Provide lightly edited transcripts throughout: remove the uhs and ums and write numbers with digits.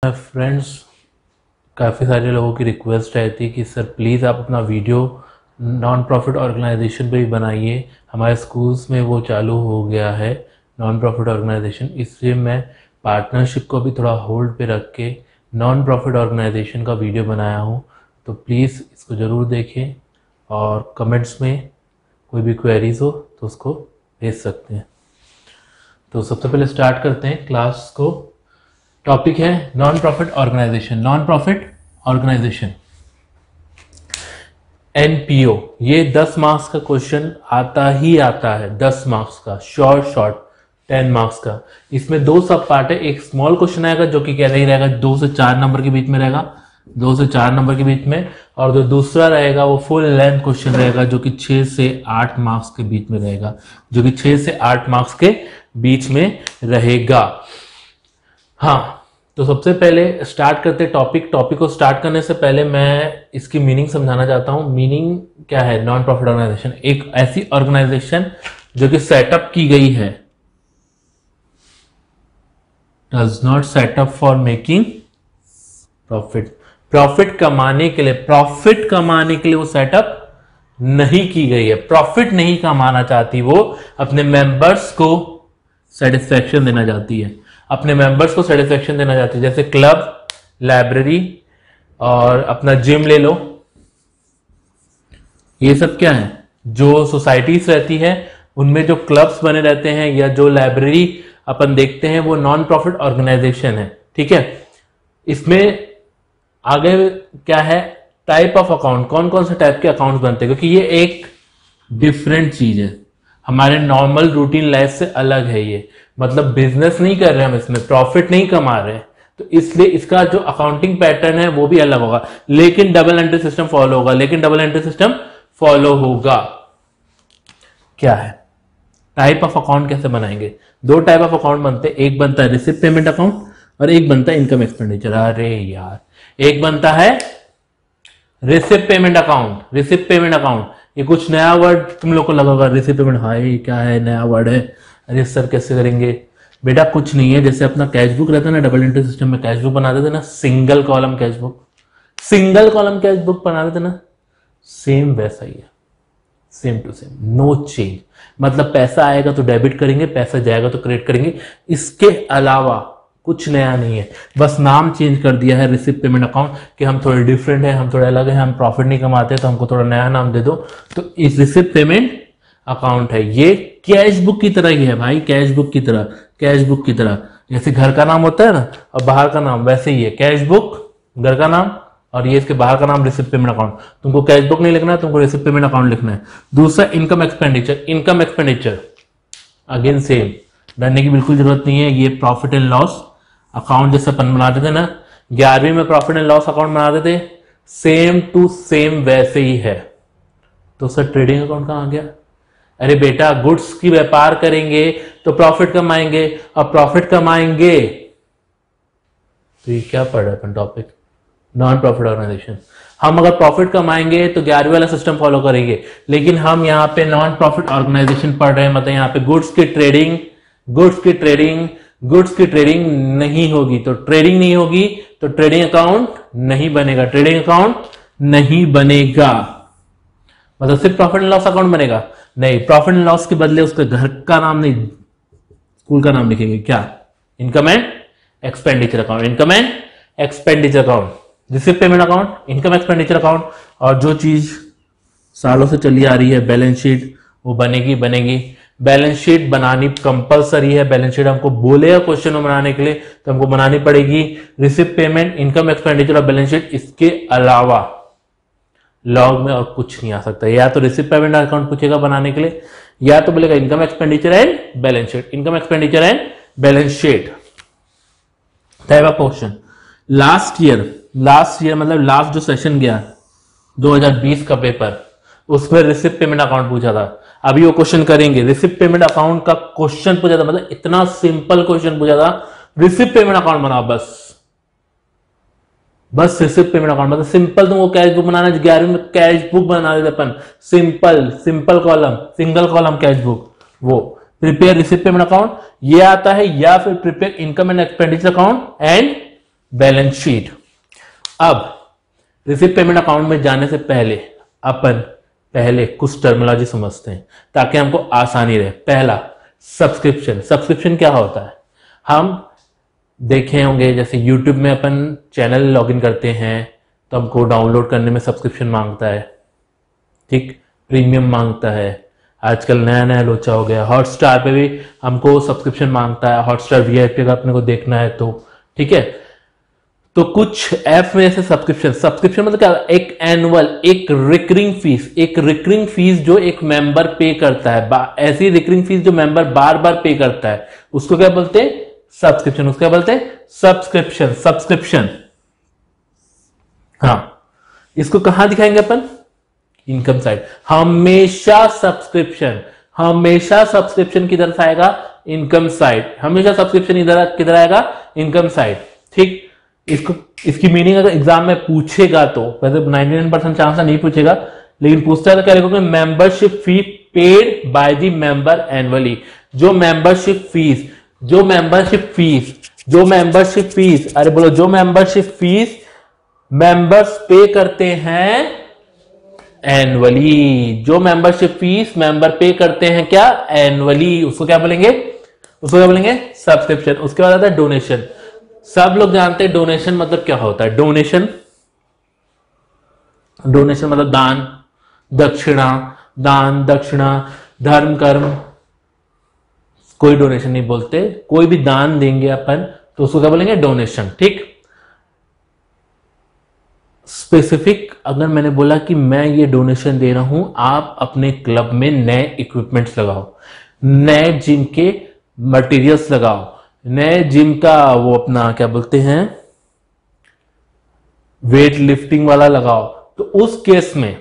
Friends, काफ़ी सारे लोगों की रिक्वेस्ट रहती है कि सर प्लीज़ आप अपना वीडियो नॉन प्रॉफिट ऑर्गेनाइजेशन पे भी बनाइए। हमारे स्कूल्स में वो चालू हो गया है नॉन प्रॉफिट ऑर्गेनाइजेशन, इसलिए मैं पार्टनरशिप को भी थोड़ा होल्ड पे रख के नॉन प्रॉफिट ऑर्गेनाइजेशन का वीडियो बनाया हूँ। तो प्लीज़ इसको ज़रूर देखें और कमेंट्स में कोई भी क्वेरीज हो तो उसको भेज सकते हैं। तो सबसे पहले स्टार्ट करते हैं क्लास को। टॉपिक है non profit organisation. Non profit organisation NPO, ये 10 मार्क्स का क्वेश्चन आता ही आता है। 10 मार्क्स का शॉर्ट 10 मार्क्स का। इसमें दो सब पार्ट है। एक स्मॉल क्वेश्चन आएगा जो कि क्या नहीं रहेगा, 2 से 4 नंबर के बीच में रहेगा, 2 से 4 नंबर के बीच में। और जो दूसरा रहेगा वो फुल लेंथ क्वेश्चन रहेगा जो कि 6 से 8 मार्क्स के बीच में रहेगा, जो कि 6 से 8 मार्क्स के बीच में रहेगा। हाँ, तो सबसे पहले स्टार्ट करते टॉपिक को स्टार्ट करने से पहले मैं इसकी मीनिंग समझाना चाहता हूं। मीनिंग क्या है? नॉन प्रॉफिट ऑर्गेनाइजेशन एक ऐसी ऑर्गेनाइजेशन जो कि सेटअप की गई है, does not set up for making profit. Profit कमाने के लिए वो सेटअप नहीं की गई है। प्रॉफिट नहीं कमाना चाहती, वो अपने मेंबर्स को सेटिस्फेक्शन देना चाहती है, जैसे क्लब, लाइब्रेरी और अपना जिम ले लो। ये सब क्या है? जो सोसाइटीज रहती है उनमें जो क्लब्स बने रहते हैं या जो लाइब्रेरी अपन देखते हैं वो नॉन प्रॉफिट ऑर्गेनाइजेशन है। ठीक है, इसमें आगे क्या है? टाइप ऑफ अकाउंट, कौन कौन से टाइप के अकाउंट बनते हैं, क्योंकि ये एक डिफरेंट चीज है, हमारे नॉर्मल रूटीन लाइफ से अलग है। ये मतलब बिजनेस नहीं कर रहे हम, इसमें प्रॉफिट नहीं कमा रहे हैं, तो इसलिए इसका जो अकाउंटिंग पैटर्न है वो भी अलग होगा, लेकिन डबल एंट्री सिस्टम फॉलो होगा। क्या है टाइप ऑफ अकाउंट? कैसे बनाएंगे? 2 टाइप ऑफ अकाउंट बनते हैं। एक बनता है रिसिप्ट पेमेंट अकाउंट और एक बनता है इनकम एक्सपेंडिचर। अरे यार, एक बनता है रिसिप्ट पेमेंट अकाउंट। ये कुछ नया वर्ड तुम लोग को लगा होगा, रिसिप्ट पेमेंट। हाय, क्या है? नया वर्ड है। अरे सर कैसे करेंगे? बेटा कुछ नहीं है, जैसे अपना कैश बुक रहता है ना, डबल एंट्री सिस्टम में कैश बुक बना देते ना, सिंगल कॉलम कैश बुक बना देते ना, सेम वैसा ही है, same to same, no change. मतलब पैसा आएगा तो डेबिट करेंगे, पैसा जाएगा तो क्रेडिट करेंगे, इसके अलावा कुछ नया नहीं है। बस नाम चेंज कर दिया है रिसिप्ट पेमेंट अकाउंट कि हम थोड़े डिफरेंट है, हम थोड़े अलग है, हम प्रॉफिट नहीं कमाते तो हमको थोड़ा नया नाम दे दो। तो इस रिसिप्ट पेमेंट अकाउंट है, ये कैश बुक की तरह ही है भाई, कैश बुक की तरह। जैसे घर का नाम होता है ना और बाहर का नाम, वैसे ही है कैश बुक घर का नाम और ये इसके बाहर का नाम रिसिप्ट पेमेंट अकाउंट। तुमको कैश बुक नहीं लिखना है, तुमको रिसिप्ट पेमेंट अकाउंट लिखना है। दूसरा इनकम एक्सपेंडिचर अगेन सेम, डरने की बिल्कुल जरूरत नहीं है। ये प्रॉफिट एंड लॉस अकाउंट जैसे अपन बनाते थे ना 11वीं में, प्रॉफिट एंड लॉस अकाउंट बनाते थे, सेम टू सेम वैसे ही है। तो सर ट्रेडिंग अकाउंट कहां आ गया? अरे बेटा, गुड्स की व्यापार करेंगे तो प्रॉफिट कमाएंगे, और प्रॉफिट कमाएंगे तो ये क्या पढ़ रहे अपन टॉपिक? Non profit organisation. हम अगर प्रॉफिट कमाएंगे तो 11वीं वाला सिस्टम फॉलो करेंगे, लेकिन हम यहाँ पे नॉन प्रॉफिट ऑर्गेनाइजेशन पढ़ रहे हैं। मतलब यहाँ पे गुड्स की ट्रेडिंग नहीं होगी, तो ट्रेडिंग अकाउंट नहीं बनेगा। मतलब सिर्फ प्रॉफिट एंड लॉस अकाउंट बनेगा? नहीं, प्रॉफिट एंड लॉस के बदले उसके घर का नाम नहीं, स्कूल का नाम लिखेंगे। क्या? Income and expenditure account, receipt payment account, income expenditure account. और जो चीज सालों से चली आ रही है बैलेंस शीट, वो बनेगी। बैलेंस शीट बनानी कंपलसरी है। बैलेंस शीट हमको बोलेगा क्वेश्चन में बनाने के लिए तो हमको बनानी पड़ेगी। रिसिप्ट पेमेंट, इनकम एक्सपेंडिचर और बैलेंस शीट, इसके अलावा लॉग में और कुछ नहीं आ सकता। या तो रिसिप्ट पेमेंट अकाउंट पूछेगा बनाने के लिए, या तो बोलेगा income expenditure and balance sheet. Type of question last year मतलब लास्ट जो सेशन गया 2020 का पेपर, उसमें रिसिप्ट पेमेंट अकाउंट पूछा था। अभी वो क्वेश्चन करेंगे, रिसिप्ट पेमेंट अकाउंट का क्वेश्चन पूछा था। मतलब इतना सिंपल क्वेश्चन पूछा था, रिसिप्ट पेमेंट अकाउंट बनाओ, बस रिसिप्ट पेमेंट अकाउंट। मतलब सिंपल तुमको कैश बुक बनाना है, 11वीं में कैश बुक बना देते अपन, simple column, single column cash book. वो प्रिपेयर रिसिप्ट पेमेंट अकाउंट ये आता है, या फिर prepare income and expenditure account and balance sheet. अब रिसिप्ट पेमेंट अकाउंट में जाने से पहले अपन पहले कुछ टर्मिनोलॉजी समझते हैं ताकि हमको आसानी रहे। पहला, सब्सक्रिप्शन। सब्सक्रिप्शन क्या होता है? हम देखे होंगे जैसे YouTube में अपन चैनल लॉगिन करते हैं तो हमको डाउनलोड करने में सब्सक्रिप्शन मांगता है, ठीक, प्रीमियम मांगता है। आजकल नया नया लोचा हो गया। हॉटस्टार पे भी हमको सब्सक्रिप्शन मांगता है, हॉटस्टार वीआईपी का अपने को देखना है तो, ठीक है। तो कुछ ऐप में ऐसे सब्सक्रिप्शन मतलब क्या? एक एनुअल, एक रिकरिंग फीस जो एक मेंबर पे करता है। ऐसी रिकरिंग फीस जो मेंबर बार बार पे करता है उसको क्या बोलते हैं? सब्सक्रिप्शन। उसको क्या बोलते हैं? सब्सक्रिप्शन। हाँ, इसको कहां दिखाएंगे अपन? Income side. हमेशा सब्सक्रिप्शन किधर से आएगा? Income side. हमेशा सब्सक्रिप्शन इधर किधर आएगा? इनकम साइड, ठीक। इसकी मीनिंग अगर एग्जाम में पूछेगा तो वैसे 99% चांस नहीं पूछेगा, लेकिन पूछता है तो क्या लिखोगे? Membership fee paid by the member annually. जो मेंबरशिप फीस मेंबर्स पे करते हैं एनुअली। जो मेंबरशिप फीस मेंबर पे करते हैं क्या? एनुअली। उसको क्या बोलेंगे? सब्सक्रिप्शन। उसके बाद आता है डोनेशन। सब लोग जानते हैं डोनेशन मतलब क्या होता है। डोनेशन मतलब दान दक्षिणा, धर्म कर्म। कोई डोनेशन नहीं बोलते, कोई भी दान देंगे अपन तो उसको क्या बोलेंगे? डोनेशन, ठीक। स्पेसिफिक अगर मैंने बोला कि मैं ये डोनेशन दे रहा हूं, आप अपने क्लब में नए इक्विपमेंट्स लगाओ, नए जिम के मटेरियल्स लगाओ, नए जिम का वो अपना क्या बोलते हैं वेट लिफ्टिंग वाला लगाओ, तो उस केस में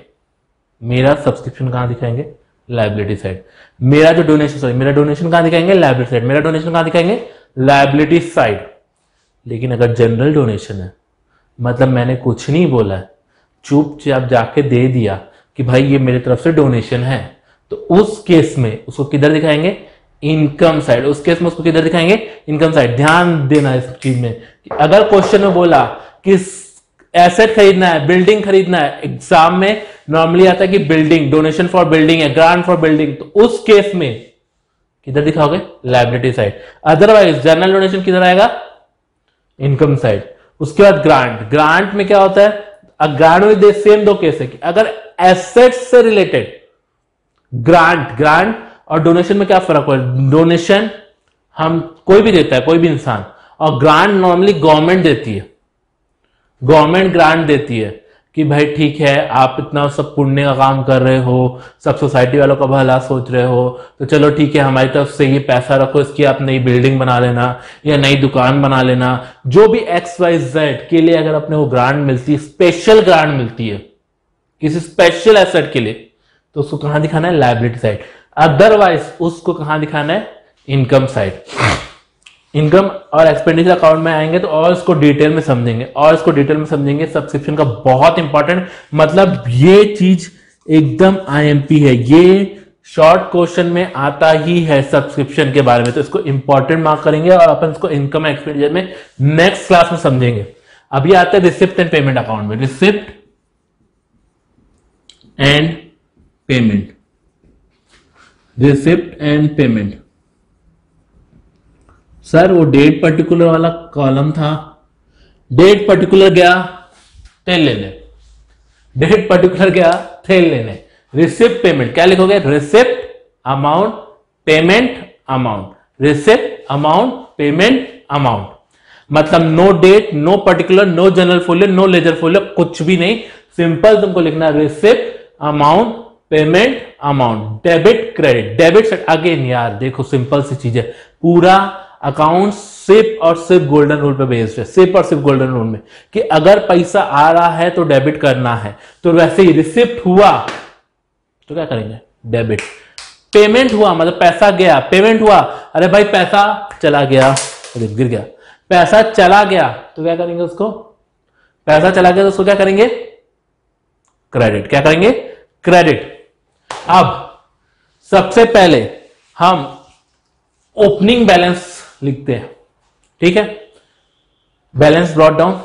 मेरा सब्सक्रिप्शन कहां दिखाएंगे? Liability side. मेरा डोनेशन कहां दिखाएंगे? Liability side. मेरा डोनेशन कहां दिखाएंगे? Liability side. लेकिन अगर जनरल डोनेशन है, मतलब मैंने कुछ नहीं बोला है, चुपचाप जाके दे दिया कि भाई ये मेरी तरफ से डोनेशन है, तो उस केस में उसको किधर दिखाएंगे? Income side. उस केस में उसको किधर दिखाएंगे? Income side. ध्यान देना इस चीज में कि अगर क्वेश्चन में बोला कि एसेट खरीदना है, बिल्डिंग खरीदना है, एग्जाम में नॉर्मली आता है कि बिल्डिंग, डोनेशन फॉर बिल्डिंग है, ग्रांट फॉर बिल्डिंग, तो उस केस में किधर दिखाओगे? Liability side. Otherwise general donation किधर आएगा? Income side. उसके बाद ग्रांट में क्या होता है? ग्रांट में सेम दो केस है कि अगर एसेट से रिलेटेड ग्रांट और डोनेशन में क्या फर्क है? डोनेशन हम कोई भी देता है, कोई भी इंसान, और ग्रांट नॉर्मली गवर्नमेंट देती है। गवर्नमेंट ग्रांट देती है कि भाई ठीक है, आप इतना सब पुण्य का काम कर रहे हो, सब सोसाइटी वालों का भला सोच रहे हो, तो चलो ठीक है, हमारी तरफ से ये पैसा रखो, इसकी आप नई बिल्डिंग बना लेना या नई दुकान बना लेना। जो भी XYZ के लिए अगर अपने को ग्रांट मिलती है, स्पेशल ग्रांट मिलती है किसी स्पेशल एसेट के लिए, तो उसको कहां दिखाना है? Liability side. अदरवाइज उसको कहां दिखाना है? Income side. इनकम और एक्सपेंडिचर अकाउंट में आएंगे तो और इसको डिटेल में समझेंगे। सब्सक्रिप्शन का बहुत इंपॉर्टेंट, मतलब ये चीज एकदम IMP है, ये शॉर्ट क्वेश्चन में आता ही है सब्सक्रिप्शन के बारे में, तो इसको इंपॉर्टेंट मार्क करेंगे और अपन इसको इनकम एक्सपेंडिचर में नेक्स्ट क्लास में समझेंगे। अभी आता है रिसिप्ट एंड पेमेंट अकाउंट में। रिसिप्ट एंड पेमेंट, सर वो डेट पर्टिकुलर वाला कॉलम था, डेट पर्टिकुलर गया तेल लेने, रिसिप्ट पेमेंट क्या लिखोगे? Receipt amount payment amount, receipt amount payment amount. मतलब no date, no particular, no general folio, no ledger folio, कुछ भी नहीं, सिंपल तुमको लिखना receipt amount payment amount, debit credit. Debit again यार देखो सिंपल सी चीज है, पूरा अकाउंट सिर्फ और सिर्फ गोल्डन रूल पे बेस्ड है, सिर्फ और सिर्फ गोल्डन रूल में कि अगर पैसा आ रहा है तो डेबिट करना है, तो वैसे ही रिसिप्ट हुआ तो क्या करेंगे? डेबिट। पेमेंट हुआ मतलब पैसा गया, पेमेंट हुआ, अरे भाई पैसा चला गया, अरे गिर गया, पैसा चला गया तो क्या करेंगे? उसको पैसा चला गया तो उसको क्या करेंगे? क्रेडिट। क्या करेंगे? क्रेडिट। अब सबसे पहले हम ओपनिंग बैलेंस लिखते हैं, ठीक है। बैलेंस ब्रॉट डाउन,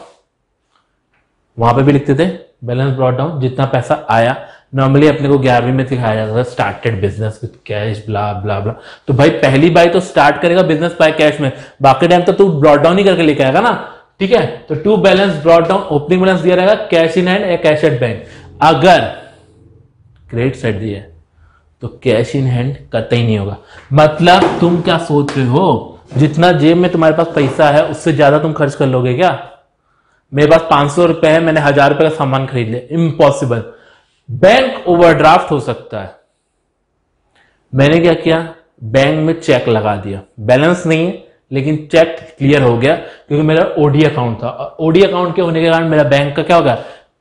वहां पे भी लिखते थे बैलेंस ब्रॉट डाउन, जितना पैसा आया। नॉर्मली अपने को 11वीं में सिखाया जाता था स्टार्टेड बिजनेस विद कैश ब्ला ब्ला ब्ला। तो भाई पहली बार तो स्टार्ट करेगा बिजनेस बाय कैश में, बाकी टाइम तो तू ब्रॉट डाउन ही करके लेके आएगा ना, ठीक है। तो to balance brought down, opening balance दिया रहेगा कैश इन हैंड या कैश एट बैंक। अगर क्रेडिट साइड दिया है तो कैश इन हैंड कतई नहीं होगा। मतलब तुम क्या सोच रहे हो, जितना जेब में तुम्हारे पास पैसा है उससे ज्यादा तुम खर्च कर लोगे क्या? मेरे पास 500 रुपए है, मैंने 1000 रुपए का सामान खरीद लिया, इम्पॉसिबल। बैंक ओवरड्राफ्ट हो सकता है। मैंने क्या किया, बैंक में चेक लगा दिया, बैलेंस नहीं है लेकिन चेक क्लियर हो गया क्योंकि मेरा ओडी अकाउंट था। ओडी अकाउंट के होने के कारण मेरा बैंक का क्या होगा,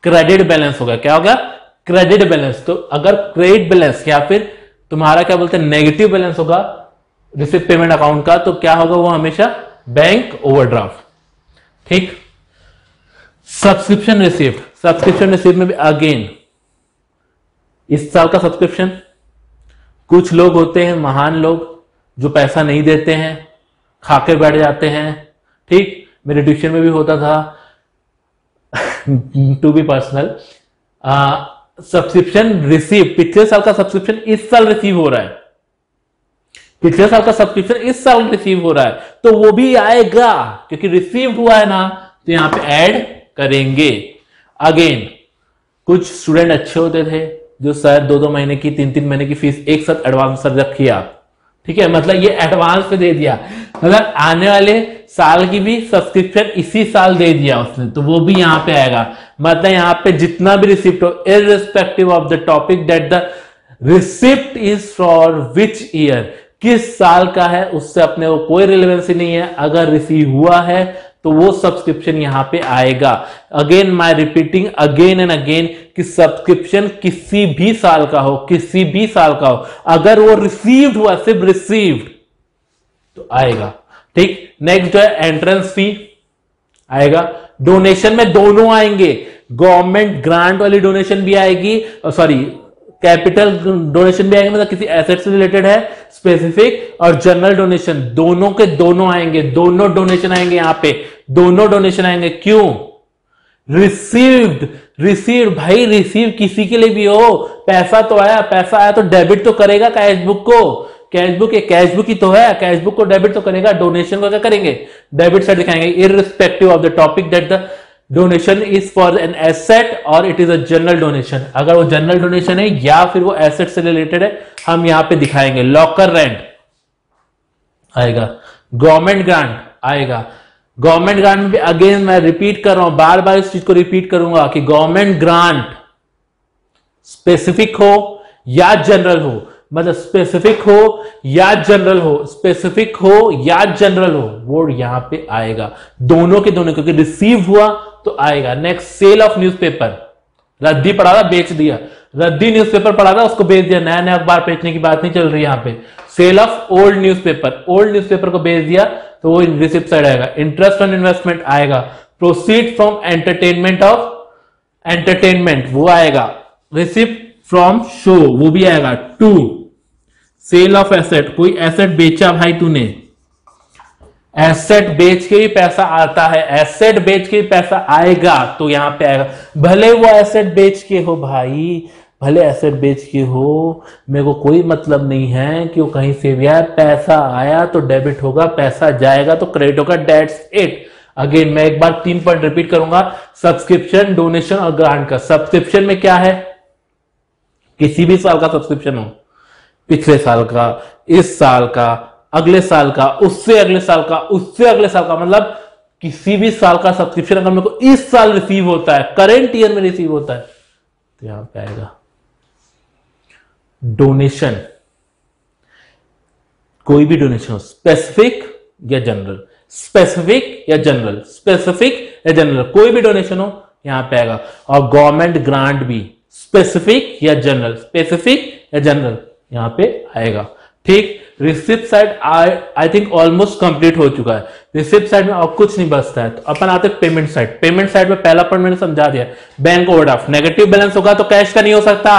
क्रेडिट बैलेंस होगा। क्या होगा, क्रेडिट बैलेंस। तो अगर क्रेडिट बैलेंस या फिर तुम्हारा क्या बोलते हैं नेगेटिव बैलेंस होगा रिसिप्ट पेमेंट अकाउंट का, तो क्या होगा वो हमेशा बैंक ओवरड्राफ्ट, ठीक। सब्सक्रिप्शन रिसिप्ट, सब्सक्रिप्शन रिसिप्ट में भी अगेन इस साल का सब्सक्रिप्शन। कुछ लोग होते हैं महान लोग जो पैसा नहीं देते हैं, खाके बैठ जाते हैं, ठीक। मेरे ट्यूशन में भी होता था to be personal. Subscription receive, पिछले साल का सब्सक्रिप्शन इस साल रिसीव हो रहा है, पिछले साल का सब्सक्रिप्शन इस साल रिसीव हो रहा है, तो वो भी आएगा क्योंकि रिसीव हुआ है ना, तो यहां पे ऐड करेंगे। अगेन कुछ स्टूडेंट अच्छे होते थे जो शायद 2-2 महीने की 3-3 महीने की फीस एक साथ एडवांस कर रखी आप, ठीक है। मतलब ये एडवांस पे दे दिया, मतलब आने वाले साल की भी सब्सक्रिप्शन इसी साल दे दिया उसने, तो वो भी यहां पे आएगा। मतलब यहां पे जितना भी रिसिप्ट हो, irrespective of the topic that the receipt is for which year, किस साल का है उससे अपने को कोई रिलेवेंसी नहीं है। अगर रिसीव हुआ है तो वो सब्सक्रिप्शन यहां पे आएगा। Again my repeating again and again कि सब्सक्रिप्शन किसी भी साल का हो, किसी भी साल का हो, अगर वो रिसीव्ड हुआ, सिर्फ रिसीव्ड, तो आएगा, ठीक। नेक्स्ट जो है एंट्रेंस फी आएगा। डोनेशन में दोनों आएंगे, गवर्नमेंट ग्रांट वाली डोनेशन भी आएगी, सॉरी कैपिटल डोनेशन भी आएंगे, मतलब किसी एसेट से रिलेटेड है स्पेसिफिक, और जनरल डोनेशन, दोनों के दोनों आएंगे, दोनों डोनेशन आएंगे यहां पे, दोनों डोनेशन आएंगे। क्यों? रिसीव्ड, रिसीव्ड भाई, रिसीव किसी के लिए भी हो, पैसा तो आया, पैसा आया तो डेबिट तो करेगा कैशबुक को, कैशबुक कैशबुक ही तो है, कैशबुक को डेबिट तो करेगा, डोनेशन को क्या करेंगे, डेबिट साइड दिखाएंगे। Irrespective of the topic that the donation is for an asset और it is a general donation, अगर वो जनरल डोनेशन है या फिर वो एसेट से रिलेटेड है, हम यहां पे दिखाएंगे। लॉकर रेंट आएगा, गवर्नमेंट ग्रांट आएगा। गवर्नमेंट ग्रांट में भी अगेन मैं रिपीट कर रहा हूं, बार बार इस चीज को रिपीट करूंगा कि गवर्नमेंट ग्रांट स्पेसिफिक हो या जनरल हो, मतलब स्पेसिफिक हो या जनरल हो, स्पेसिफिक हो या जनरल हो, वो यहां पे आएगा, दोनों के दोनों, क्योंकि रिसीव हुआ तो आएगा। नेक्स्ट सेल ऑफ न्यूज़पेपर, रद्दी पड़ा था बेच दिया, रद्दी न्यूज़पेपर पड़ा था उसको बेच दिया, नया नया अखबार बेचने की बात नहीं चल रही यहां पे। Sale of old newspaper, old newspaper को बेच दिया तो वो रिसिप्ट साइड आएगा। इंटरेस्ट ऑन इन्वेस्टमेंट आएगा। Proceed from entertainment of entertainment वो आएगा। रिसिप्ट फ्रॉम शो वो भी आएगा। 2 सेल ऑफ एसेट, कोई एसेट बेचा भाई तूने, एसेट बेच के भी पैसा आता है, एसेट बेच के भी पैसा आएगा तो यहां पे आएगा। भले वो एसेट बेच के हो भाई, भले एसेट बेच के हो, मेरे को कोई मतलब नहीं है कि वो कहीं से भी आया, पैसा आया तो डेबिट होगा, पैसा जाएगा तो क्रेडिट होगा, दैट्स इट। अगेन मैं एक बार 3 पॉइंट रिपीट करूंगा, सब्सक्रिप्शन, डोनेशन और ग्रांट का। सब्सक्रिप्शन में क्या है, किसी भी साल का सब्सक्रिप्शन हो, पिछले साल का, इस साल का, अगले साल का, उससे अगले साल का, उससे अगले साल का, मतलब किसी भी साल का सब्सक्रिप्शन अगर मेरे को इस साल रिसीव होता है, करंट ईयर में रिसीव होता है, तो यहां पे आएगा। डोनेशन, कोई भी डोनेशन हो, स्पेसिफिक या जनरल, स्पेसिफिक या जनरल, स्पेसिफिक या जनरल, कोई भी डोनेशन हो यहां पे आएगा। और गवर्नमेंट ग्रांट भी स्पेसिफिक या जनरल, स्पेसिफिक या जनरल यहां पे आएगा, ठीक। Receipt side I think almost complete हो चुका है। रिसिप्ट साइड में और कुछ नहीं बचता है, तो अपन आते पेमेंट साइड। पेमेंट साइड में पहला पॉइंट मैंने समझा दिया, बैंक ओवरड्राफ्ट, नेगेटिव बैलेंस होगा तो कैश का नहीं हो सकता,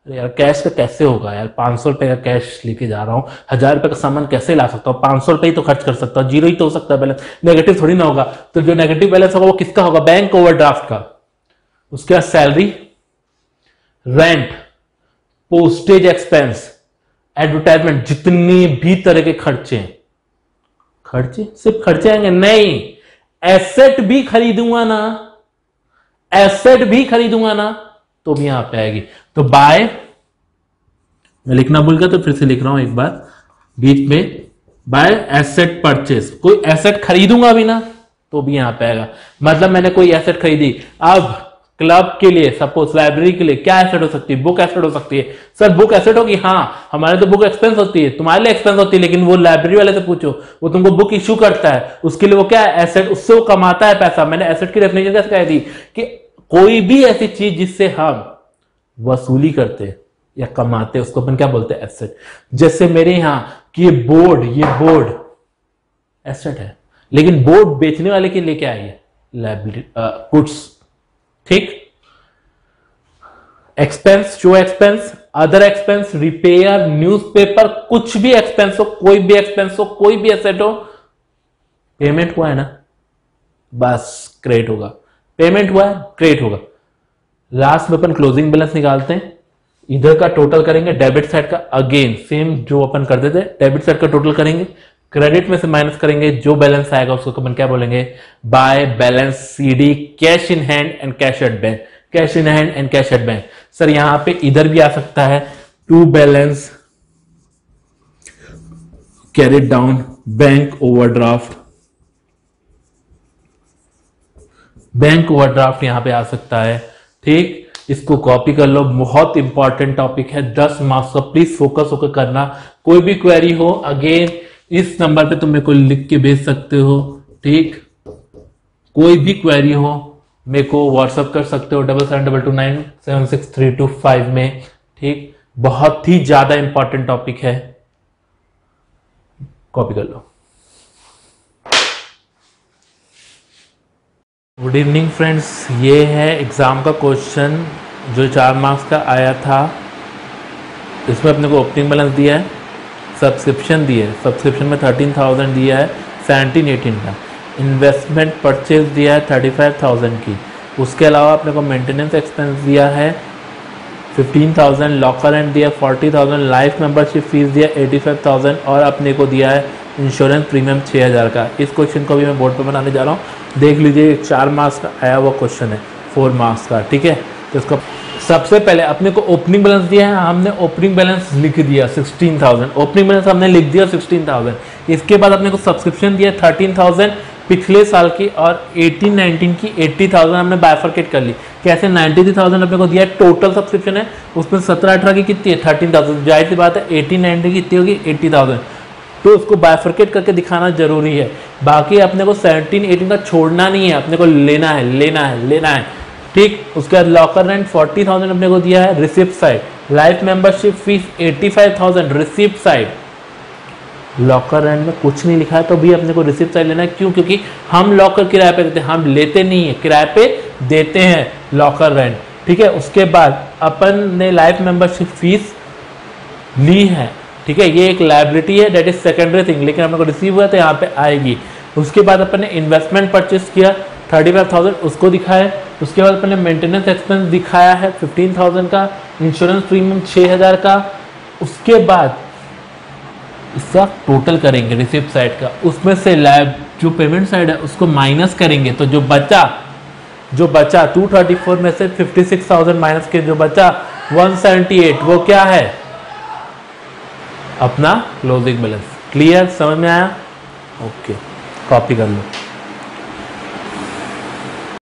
अरे यार कैश का कैसे होगा यार, 500 रुपए का कैश लेके जा रहा हूँ, 1000 रुपए का सामान कैसे ला सकता हूँ, 500 रुपए ही तो खर्च कर सकता हूँ, जीरो ही तो हो सकता है बैलेंस, नेगेटिव थोड़ी ना होगा। तो जो नेगेटिव बैलेंस होगा वो किसका होगा, बैंक ओवरड्राफ्ट का। उसके बाद salary, rent, postage expense, advertisement, जितनी भी तरह के खर्चे, खर्चे सिर्फ खर्चे आएंगे नहीं, एसेट भी खरीदूंगा ना, एसेट भी खरीदूंगा ना तो भी यहां पे आएगी। तो बाय, मैं लिखना भूल गया तो फिर से लिख रहा हूं एक बार बीच में, बाय एसेट परचेस, कोई एसेट खरीदूंगा भी ना तो भी यहां पे आएगा। मतलब मैंने कोई एसेट खरीदी, अब क्लब के लिए सपोज लाइब्रेरी के लिए क्या एसेट हो सकती है, बुक एसेट हो सकती है। सर बुक एसेट होगी, हाँ हमारे तो बुक एक्सपेंस होती है, तुम्हारे लिए एक्सपेंस होती है, लेकिन वो लाइब्रेरी वाले से पूछो, वो तुमको बुक इश्यू करता है, उसके लिए वो क्या है, एसेट, उससे वो कमाता है पैसा। मैंने एसेट की डेफिनेशन कैसे कही थी कि कोई भी ऐसी चीज जिससे हम वसूली करते या कमाते उसको अपन क्या बोलते हैं, एसेट। जैसे मेरे यहां कि ये बोर्ड एसेट है, लेकिन बोर्ड बेचने वाले के लिए क्या है, लाइब्रेरी गुड्स, ठीक। Expense, show expense, other expense, repair, newspaper, कुछ भी एक्सपेंस हो, कोई भी एक्सपेंस हो, कोई भी एसेट हो, पेमेंट हुआ है ना, बस क्रेडिट होगा, पेमेंट हुआ है क्रेडिट होगा। लास्ट में अपन क्लोजिंग बैलेंस निकालते हैं, इधर का टोटल करेंगे, डेबिट साइड का अगेन सेम जो अपन करते थे, डेबिट साइड का टोटल करेंगे, क्रेडिट में से माइनस करेंगे, जो बैलेंस आएगा उसको अपन क्या बोलेंगे, by balance C D, cash in hand and cash at bank, cash in hand and cash at bank. Sir यहां पे इधर भी आ सकता है to balance carried down bank overdraft, bank overdraft यहां पे आ सकता है, ठीक। इसको कॉपी कर लो, बहुत इंपॉर्टेंट टॉपिक है, 10 मार्क्स का, प्लीज फोकस होकर करना। कोई भी क्वेरी हो अगेन इस नंबर पे तुम मेरे को लिख के भेज सकते हो, ठीक। कोई भी क्वेरी हो मेरे को व्हाट्सअप कर सकते हो 7722976325 में, ठीक। बहुत ही ज्यादा इंपॉर्टेंट टॉपिक है, कॉपी कर लो। गुड इवनिंग फ्रेंड्स, ये है एग्जाम का क्वेश्चन जो 4 मार्क्स का आया था। इसमें अपने को ओपनिंग बैलेंस दिया है, सब्सक्रिप्शन दिया है, सब्सक्रिप्शन में 13,000 दिया है 17-18 का, इन्वेस्टमेंट परचेज दिया है 35,000 की, उसके अलावा अपने को मेंटेनेंस एक्सपेंस दिया है 15,000, लॉकर रेंट दिया 40,000, लाइफ मेंबरशिप फीस दिया 85,000 और अपने को दिया है इंश्योरेंस प्रीमियम 6,000 का। इस क्वेश्चन को भी मैं बोर्ड पर बनाने जा रहा हूँ, देख लीजिए 4 मार्क्स का आया हुआ क्वेश्चन है, 4 मार्क्स का, ठीक है। तो इसको सबसे पहले अपने को ओपनिंग बैलेंस दिया है, हमने ओपनिंग बैलेंस लिख दिया 16,000, ओपनिंग बैलेंस हमने लिख दिया 16,000। इसके बाद अपने को सब्सक्रिप्शन दिया 13,000 पिछले साल की, और 18-19 की 80,000 हमने बाइफरकेट कर ली। कैसे, 93,000 अपने को दिया टोटल सब्सक्रिप्शन है, उसमें 17-18 की कितनी है 13,000, जाहिर सी बात है 18-19 की कितनी होगी 80,000, तो उसको बाइफरकेट करके दिखाना जरूरी है। बाकी अपने को 17-18 का छोड़ना नहीं है, अपने को लेना है, ठीक। उसके बाद लॉकर रेंट 40,000 अपने को दिया है receipt side, life membership fees 85,000 receipt side, locker rent में कुछ नहीं लिखा है तो भी अपने को रिसिप्ट साइड लेना है। क्यों, क्योंकि हम लॉकर किराए पे देते हैं, हम लेते नहीं है, किराए पे देते हैं लॉकर रेंट, ठीक है। उसके बाद अपन ने लाइफ मेंबरशिप फीस ली है, ठीक है, ये एक लायबिलिटी है, दैट इज सेकेंडरी थिंग, लेकिन अपने को रिसीव हुआ तो यहाँ पे आएगी। उसके बाद अपन ने इन्वेस्टमेंट परचेस किया 35,000, उसको दिखाया। उसके बाद अपन ने मेंटेनेंस एक्सपेंस दिखाया है 15,000 का, इंश्योरेंस प्रीमियम 6,000 का। उसके बाद इसका टोटल करेंगे रिसिप्ट साइड का, उसमें से लैब जो पेमेंट साइड है उसको माइनस करेंगे, तो जो बचा 234 में से 56,000 माइनस के जो बचा 178, वो क्या है, अपना क्लोजिंग बैलेंस। क्लियर, समझ में आया? ओके, कॉपी कर लो।